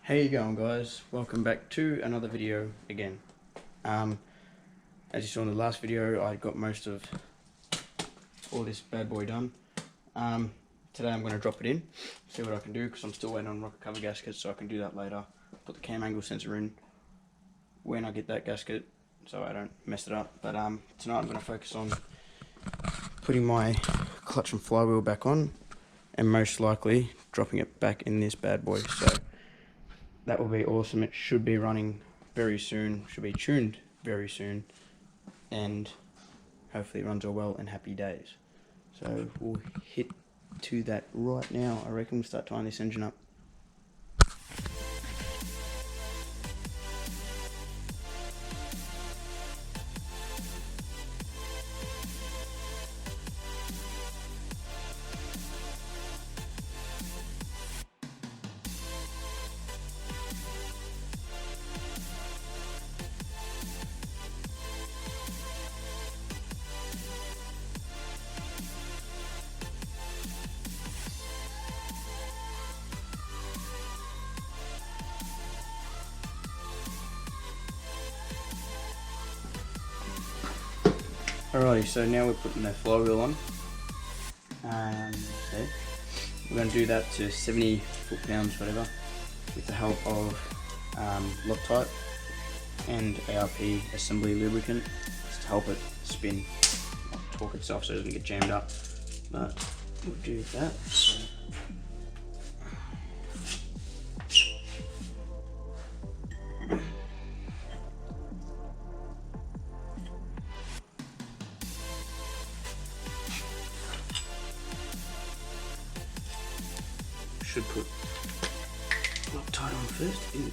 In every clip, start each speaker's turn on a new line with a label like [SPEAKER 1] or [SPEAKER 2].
[SPEAKER 1] How you going, guys? Welcome back to another video again. As you saw in the last video, I got most of all this bad boy done. Today I'm going to drop it in, see what I can do, because I'm still waiting on rocket cover gaskets, so I can do that later. Put the cam angle sensor in when I get that gasket, so I don't mess it up. But tonight I'm going to focus on putting my clutch and flywheel back on, and most likely dropping it back in this bad boy. So that will be awesome. It should be running very soon, should be tuned very soon, and hopefully it runs all well and happy days. So we'll hit to that right now. I reckon we'll start tying this engine up. Alrighty, so now we're putting the flywheel on. So we're going to do that to 70 foot-pounds, whatever, with the help of Loctite and ARP assembly lubricant, just to help it spin, not torque itself so it doesn't get jammed up. But we'll do that. Should put Loctite on first. Ew.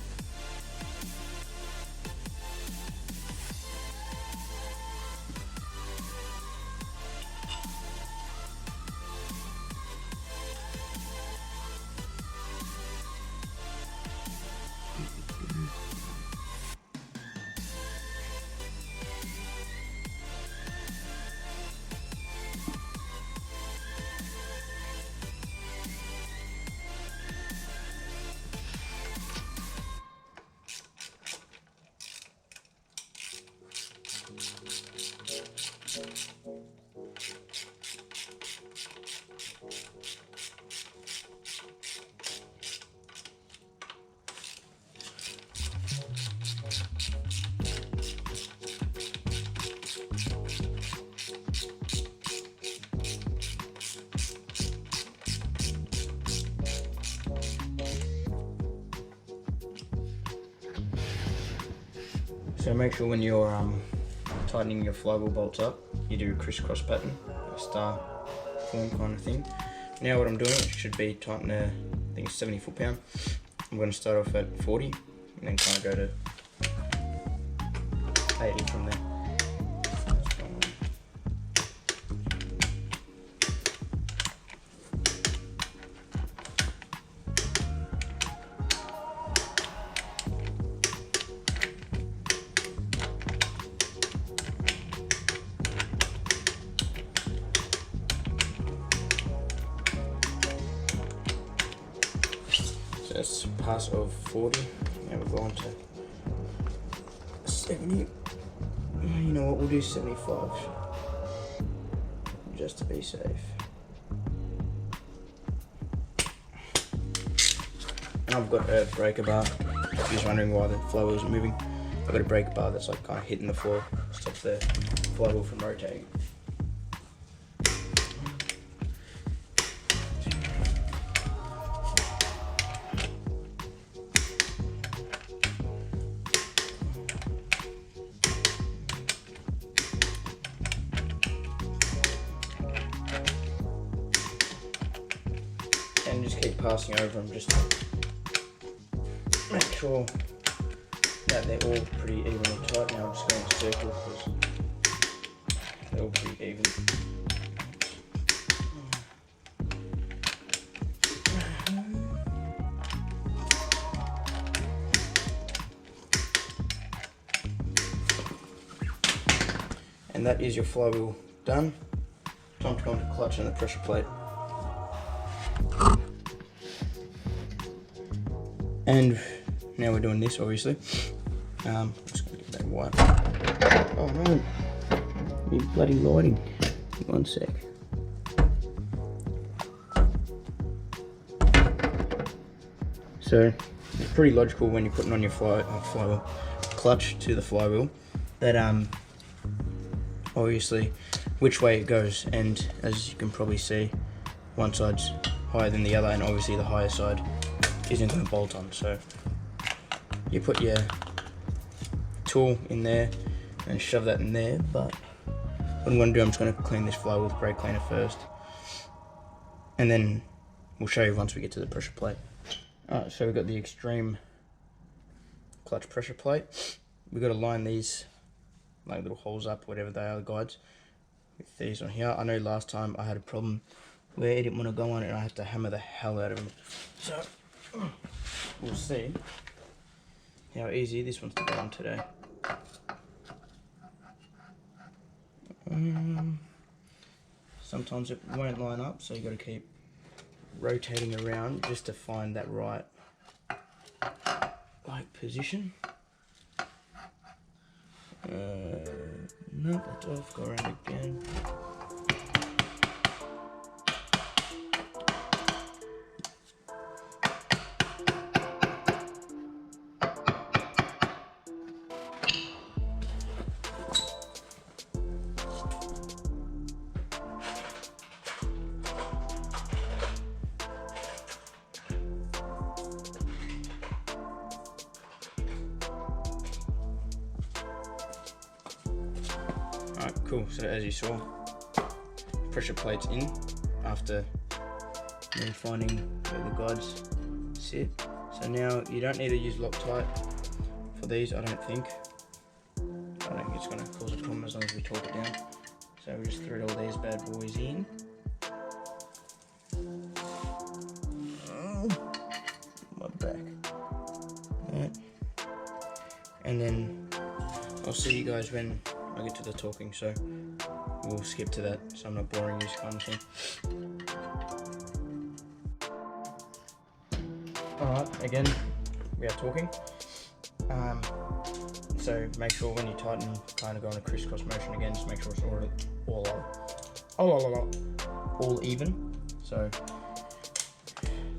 [SPEAKER 1] So make sure when you're tightening your flywheel bolts up, you do a crisscross pattern, a star form kind of thing. Now what I'm doing, it should be tightening I think it's 70 foot-pound. I'm going to start off at 40 and then kind of go to 80 from there. So that's pass of 40, now we're going to 70, you know what, we'll do 75, just to be safe. And I've got a breaker bar, if you're wondering why the flywheel isn't moving. I've got a breaker bar that's like kind of hitting the floor, stops the flywheel from rotating. And just keep passing over them just to make sure that they're all pretty evenly tight. Now I'm just going to circle because they're all pretty even. And that is your flywheel done. Time to go into clutch and the pressure plate. And now we're doing this, obviously. Just gonna get that white. Oh no, you bloody lighting. One sec. So it's pretty logical when you're putting on your flywheel clutch to the flywheel that obviously which way it goes, and as you can probably see, one side's higher than the other, and obviously the higher side isn't going to bolt on. So you put your tool in there and shove that in there, but what I'm going to do, I'm just going to clean this flywheel with brake cleaner first, and then we'll show you once we get to the pressure plate. Alright, so we've got the extreme clutch pressure plate. We've got to line these like little holes up, whatever they are, the guides, with these on here. I know last time I had a problem where it didn't want to go on it and I had to hammer the hell out of them. So we'll see how easy this one's to go on today. Sometimes it won't line up, so you got to keep rotating around just to find that right position. No, that's off. Go around again. Alright, cool. So as you saw, pressure plate's in after finding where the guides sit. So now you don't need to use Loctite for these, I don't think. I don't think it's going to cause a problem as long as we torque it down. So we just thread all these bad boys in. Oh, my back. Right. And then I'll see you guys when I get to the talking, so we'll skip to that so I'm not boring you kind of thing. Alright, again, we are talking. So make sure when you tighten, kind of go on a crisscross motion again, just make sure it's all even. So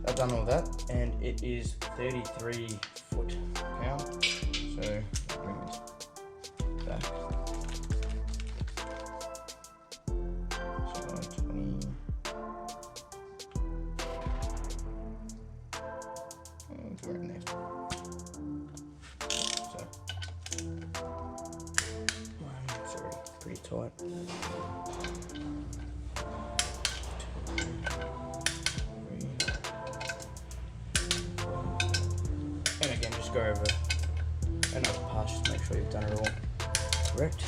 [SPEAKER 1] I've done all that, and it is 33 foot-pound. So bring this back. Right in there. So, it's already pretty tight. And again, just go over another pass, just make sure you've done it all correct.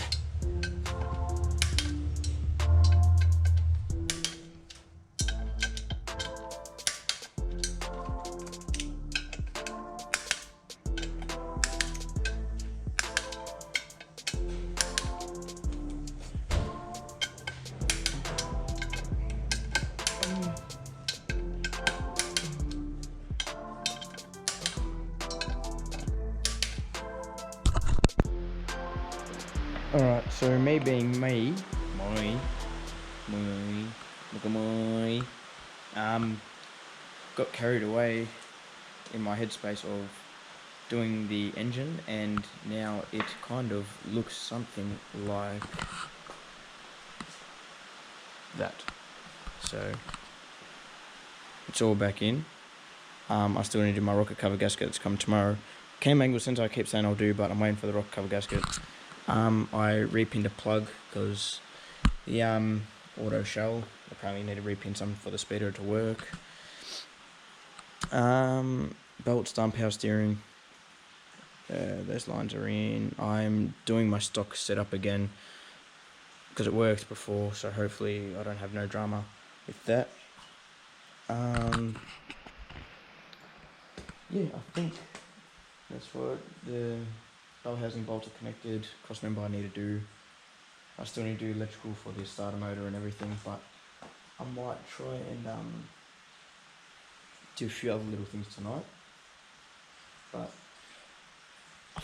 [SPEAKER 1] Alright, so me being me, look at my, got carried away in my headspace of doing the engine, and now it kind of looks something like that. So it's all back in. I still need to do my rocket cover gasket that's coming tomorrow. Cam angle sensor I keep saying I'll do, but I'm waiting for the rocket cover gasket. I repinned a plug because the auto shell, apparently need to repin something for the speeder to work. Belts done, power steering. Those lines are in. I'm doing my stock setup again because it worked before, so hopefully I don't have no drama with that. Yeah, I think that's what the bell housing bolts are connected. Cross member I need to do. I still need to do electrical for the starter motor and everything, but I might try and do a few other little things tonight. But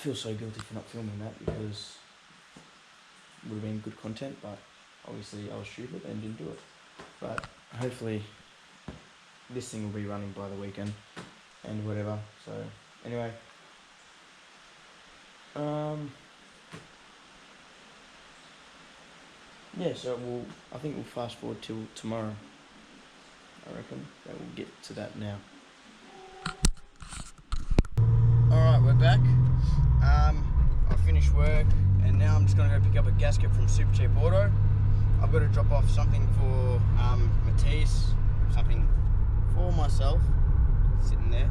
[SPEAKER 1] feel so guilty for not filming that because it would have been good content, but obviously I was stupid and didn't do it. But hopefully this thing will be running by the weekend and whatever. So anyway, yeah, so I think we'll fast forward till tomorrow. I reckon that we'll get to that now. Alright, we're back. I finished work and now I'm just going to go pick up a gasket from Super Cheap Auto. I've got to drop off something for Matisse, something for myself, sitting there.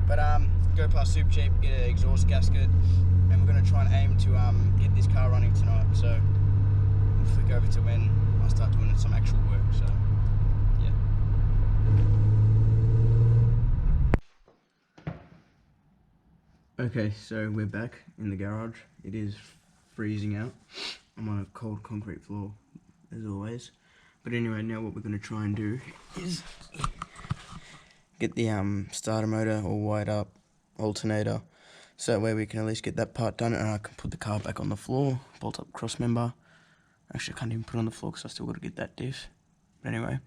[SPEAKER 1] But go past Super Cheap, get an exhaust gasket, and we're going to try and aim to get this car running tonight. So we'll flick over to when I start doing some actual work. So yeah. Okay, so we're back in the garage. It is freezing out. I'm on a cold concrete floor, as always. But anyway, now what we're going to try and do is get the starter motor all wired up, alternator, so that way we can at least get that part done and I can put the car back on the floor, bolt up cross member. Actually, I can't even put it on the floor because I still got to get that diff. But anyway,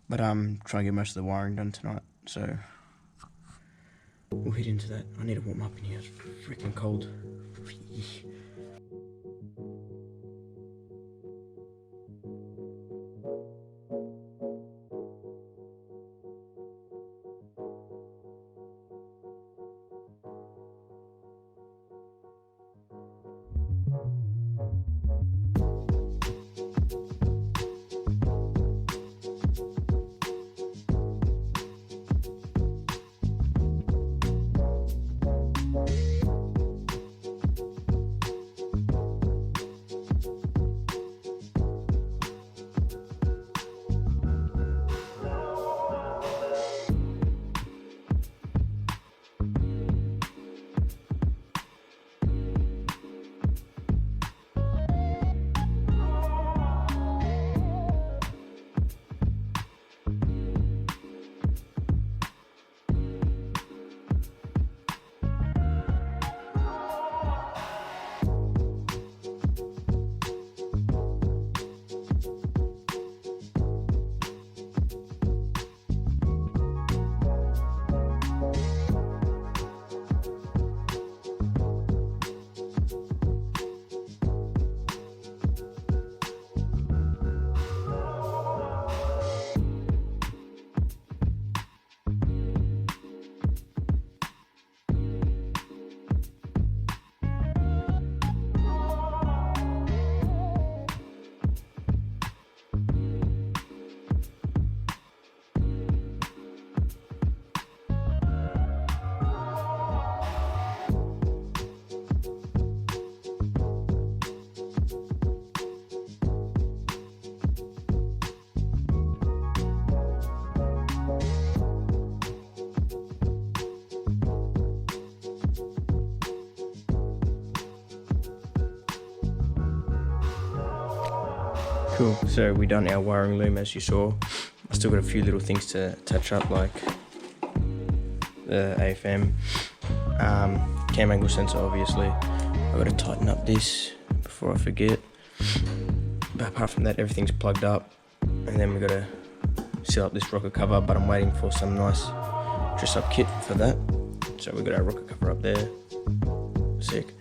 [SPEAKER 1] try and get most of the wiring done tonight. So we'll hit into that. I need to warm up in here. It's freaking cold. Cool, so we done our wiring loom as you saw. I still got a few little things to touch up, like the AFM, cam angle sensor obviously. I've got to tighten up this before I forget. But apart from that, everything's plugged up. And then we've got to seal up this rocker cover, but I'm waiting for some nice dress up kit for that. So we've got our rocker cover up there. Sick.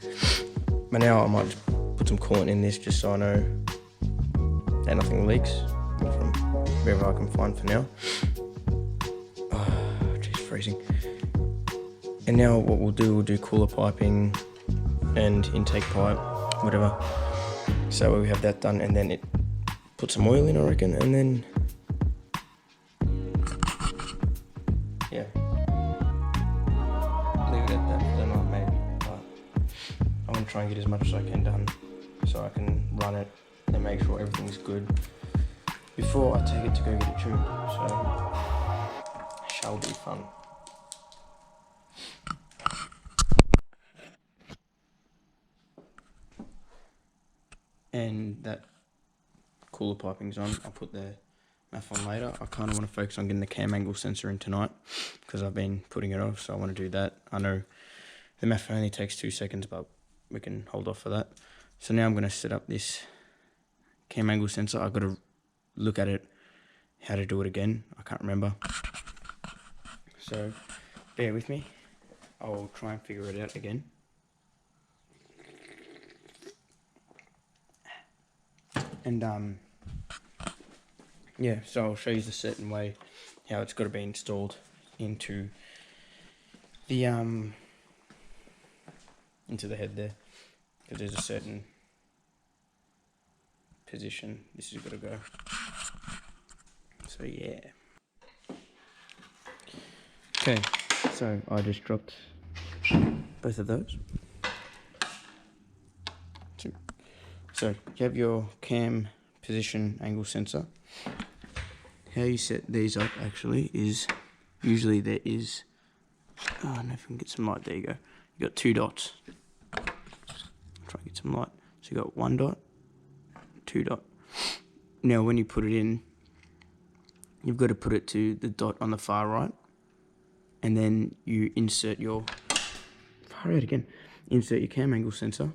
[SPEAKER 1] But now I might just put some coolant in this just so I know that nothing leaks from wherever I can find for now. Oh, jeez, freezing. And now what we'll do cooler piping and intake pipe, whatever. So we have that done, and then put some oil in, I reckon, and then yeah, leave it at that for the night maybe. But I want to try and get as much as I can done so I can run it and make sure everything's good before I take it to go get it tuned. So it shall be fun. And that cooler piping's on. I'll put the math on later. I kind of want to focus on getting the cam angle sensor in tonight because I've been putting it off, so I want to do that. I know The math only takes 2 seconds, but we can hold off for that. So now I'm going to set up this cam angle sensor. I've got to look at it, how to do it again. I can't remember. So bear with me. I'll try and figure it out again. And yeah, so I'll show you the certain way how it's got to be installed into the head there, because there's a certain position this has got to go. So yeah. Okay, so I just dropped both of those. So you have your cam position angle sensor. How you set these up actually is, usually there is, oh, I don't know if we can get some light, there you go. You got 2 dots. Try and get some light. So you got 1 dot, 2 dot. Now when you put it in, you've got to put it to the dot on the far right, and then you insert your, far right again, insert your cam angle sensor,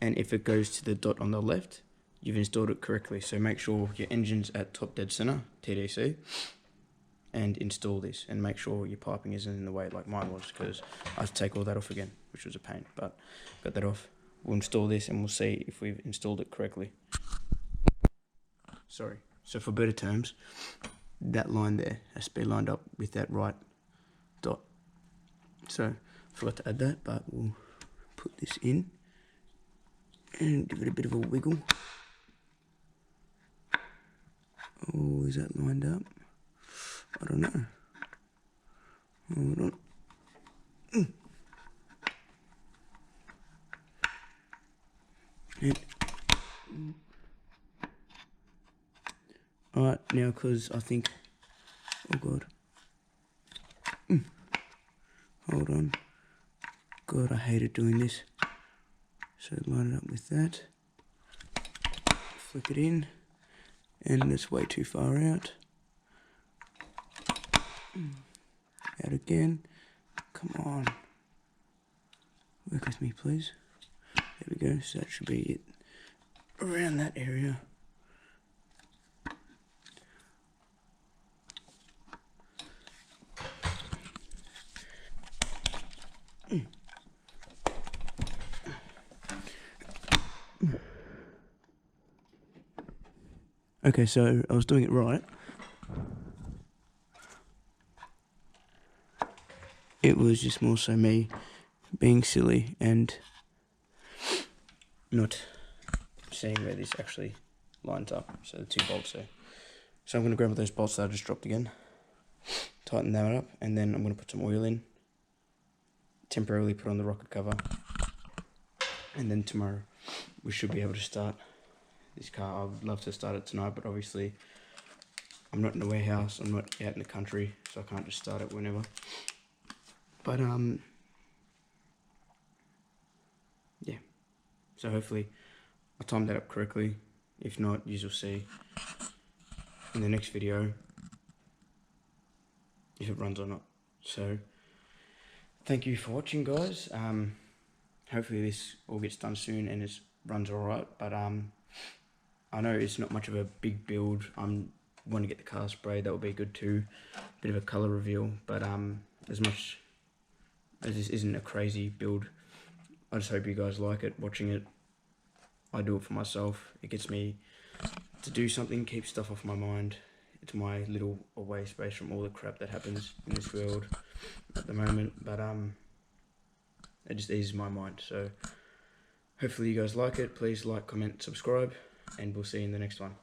[SPEAKER 1] and if it goes to the dot on the left, you've installed it correctly. So make sure your engine's at top dead center, TDC, and install this, and make sure your piping isn't in the way like mine was, because I had to take all that off again, which was a pain, but got that off. We'll install this and we'll see if we've installed it correctly. Sorry, so for better terms, that line there has to be lined up with that right dot. So forgot to add that, but we'll put this in and give it a bit of a wiggle. Oh, is that lined up? I don't know. Hold on. Alright, now because I think, oh god. Hold on. God, I hated doing this. So line it up with that. Flick it in. And it's way too far out. Out again. Come on. Work with me, please. There we go. So that should be it. Around that area. Okay, so I was doing it right. It was just more so me being silly and not seeing where this actually lines up. So the 2 bolts there. So I'm going to grab those bolts that I just dropped again, tighten that up, and then I'm going to put some oil in, temporarily put on the rocket cover, and then tomorrow we should be able to start this car. I would love to start it tonight, but obviously I'm not in a warehouse, I'm not out in the country, so I can't just start it whenever. But yeah, so hopefully I timed that up correctly. If not, you'll see in the next video if it runs or not. So thank you for watching, guys. Hopefully this all gets done soon and it runs alright, but I know it's not much of a big build. I want to get the car sprayed, that would be good too. Bit of a colour reveal, but as much as this isn't a crazy build, I just hope you guys like it, watching it. I do it for myself. It gets me to do something, keep stuff off my mind. It's my little away space from all the crap that happens in this world at the moment, but it just eases my mind. So hopefully you guys like it. Please like, comment, subscribe, and we'll see you in the next one.